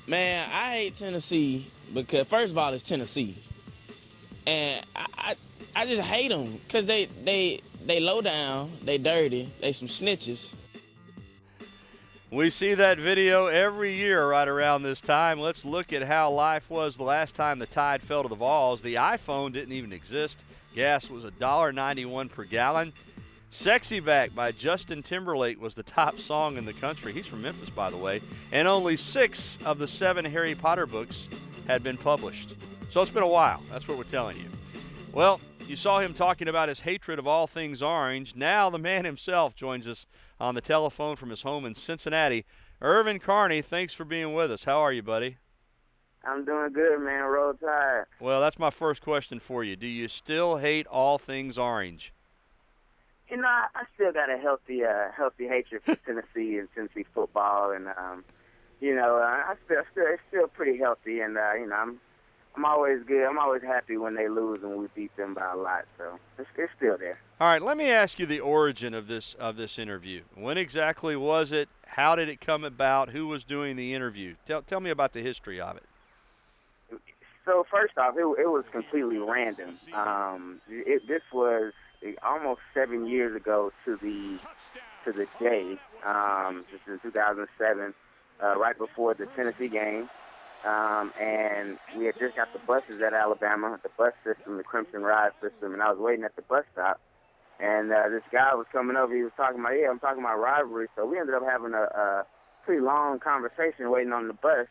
Man, I hate Tennessee because first of all, it's Tennessee, and I just hate them because they low down, they dirty, they some snitches. We see that video every year right around this time. Let's look at how life was the last time the Tide fell to the Vols. The iPhone didn't even exist. Gas was $1.91 per gallon. Sexy Back by Justin Timberlake was the top song in the country. He's from Memphis, by the way. And only 6 of the 7 Harry Potter books had been published. So it's been a while. That's what we're telling you. Well, you saw him talking about his hatred of all things orange. Now the man himself joins us on the telephone from his home in Cincinnati. Irvin Carney, thanks for being with us. How are you, buddy? I'm doing good, man. Roll Tide. Well, that's my first question for you. Do you still hate all things orange? You know, I still got a healthy hatred for Tennessee and Tennessee football, and it's still pretty healthy, and I'm always good. I'm always happy when they lose and we beat them by a lot. So it's still there. All right, let me ask you the origin of this interview. When exactly was it? How did it come about? Who was doing the interview? Tell me about the history of it. So first off, it was completely random. This was almost 7 years ago to the day. Just in 2007, right before the Tennessee game. And we had just got the buses at Alabama, the bus system, the Crimson Ride system, and I was waiting at the bus stop. And this guy was coming over. He was talking about, I'm talking about rivalry. So we ended up having a pretty long conversation waiting on the bus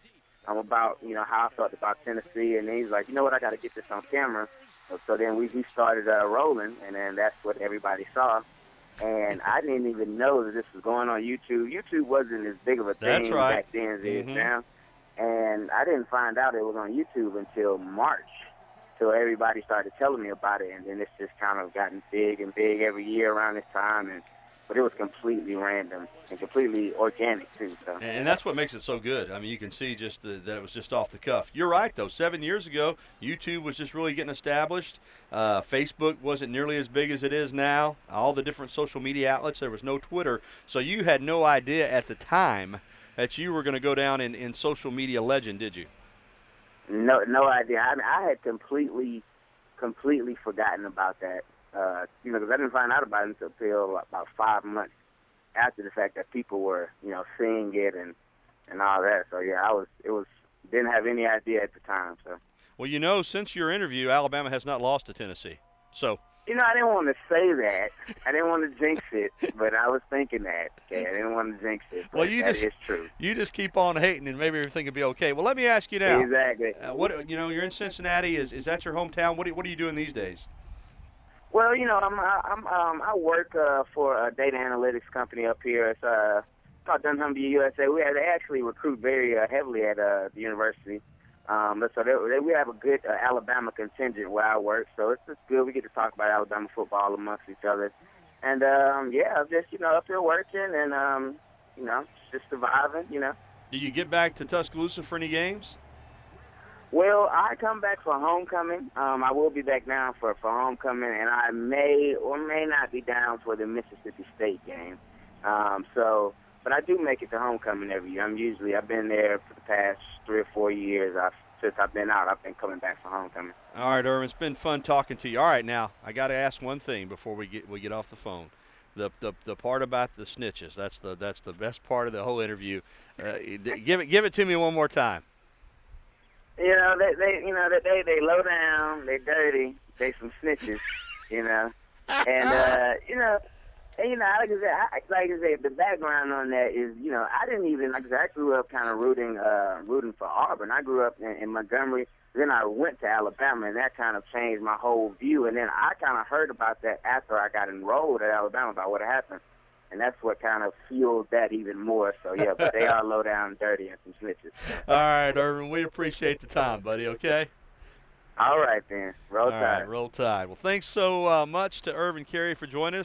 about, how I felt about Tennessee. And then he's like, you know what, I got to get this on camera. So then we started rolling, and then that's what everybody saw. And I didn't even know that this was going on YouTube. YouTube wasn't as big of a thing back then as it is now. And I didn't find out it was on YouTube until March. So everybody started telling me about it, and then it's just kind of gotten big and big every year around this time. But it was completely random and completely organic, too. So. And that's what makes it so good. I mean, you can see just that it was just off the cuff. You're right, though. 7 years ago, YouTube was just really getting established. Facebook wasn't nearly as big as it is now. All the different social media outlets, there was no Twitter. So you had no idea at the time that you were going to go down in social media legend, did you? No idea. I had completely forgotten about that. Because I didn't find out about it until about 5 months after the fact that people were, seeing it and all that. So yeah, didn't have any idea at the time. So. Well, since your interview, Alabama has not lost to Tennessee. So. I didn't want to say that. I didn't want to jinx it, but I was thinking that. Okay, I didn't want to jinx it. But it's true. You just keep on hating, and maybe everything will be okay. Well, let me ask you now. Exactly. You're in Cincinnati. Is that your hometown? What are you doing these days? Well, I work for a data analytics company up here. It's called Dunnhumby USA. They actually recruit very heavily at the university. So we have a good Alabama contingent where I work, so it's just good. We get to talk about Alabama football amongst each other. And, I'm just, up here working and, just surviving, Do you get back to Tuscaloosa for any games? Well, I come back for homecoming. I will be back down for homecoming, and I may or may not be down for the Mississippi State game. But I do make it to homecoming every year. I've been there for the past 3 or 4 years. Since I've been out, I've been coming back for homecoming. All right, Irvin, it's been fun talking to you. All right, now I got to ask one thing before we get off the phone. The part about the snitches. That's the best part of the whole interview. Give it to me one more time. They low down, they dirty, they some snitches, and like I said, the background on that is, I didn't even, I grew up kind of rooting for Auburn. I grew up in Montgomery. Then I went to Alabama, and that kind of changed my whole view. And then I kind of heard about that after I got enrolled at Alabama about what happened. And that's what kind of fueled that even more. So, yeah, but they are low down, dirty, and some snitches. All right, Irvin, we appreciate the time, buddy, okay? All right, then. Roll Tide. All right, Roll Tide. Well, thanks so much to Irvin Carey for joining us.